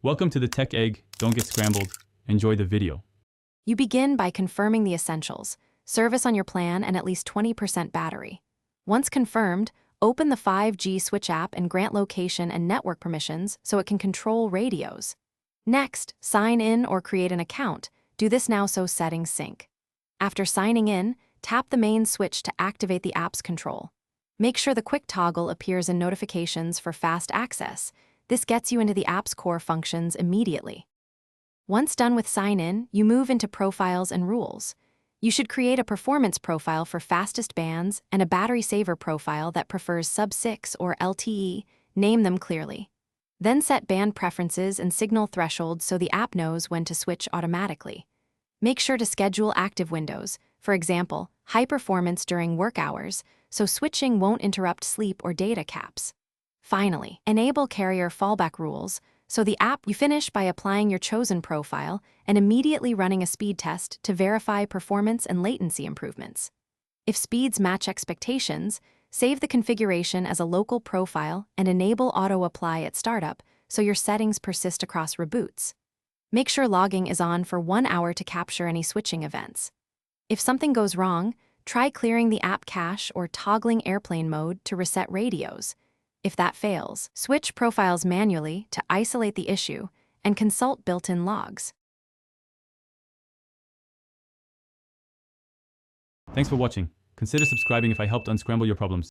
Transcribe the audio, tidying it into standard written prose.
Welcome to the Tech Egg. Don't get scrambled. Enjoy the video. You begin by confirming the essentials: service on your plan and at least 20% battery. Once confirmed, open the 5G Switch app and grant location and network permissions so it can control radios. Next, sign in or create an account. Do this now so settings sync. After signing in, tap the main switch to activate the app's control. Make sure the quick toggle appears in notifications for fast access. This gets you into the app's core functions immediately. Once done with sign-in, you move into profiles and rules. You should create a performance profile for fastest bands and a battery saver profile that prefers sub-6 or LTE. Name them clearly. Then set band preferences and signal thresholds so the app knows when to switch automatically. Make sure to schedule active windows, for example, high performance during work hours, so switching won't interrupt sleep or data caps. Finally, enable carrier fallback rules, so the app you finish by applying your chosen profile and immediately running a speed test to verify performance and latency improvements. If speeds match expectations, save the configuration as a local profile and enable auto-apply at startup so your settings persist across reboots. Make sure logging is on for 1 hour to capture any switching events. If something goes wrong, try clearing the app cache or toggling airplane mode to reset radios. If that fails, switch profiles manually to isolate the issue and consult built-in logs. Thanks for watching. Consider subscribing if I helped unscramble your problems.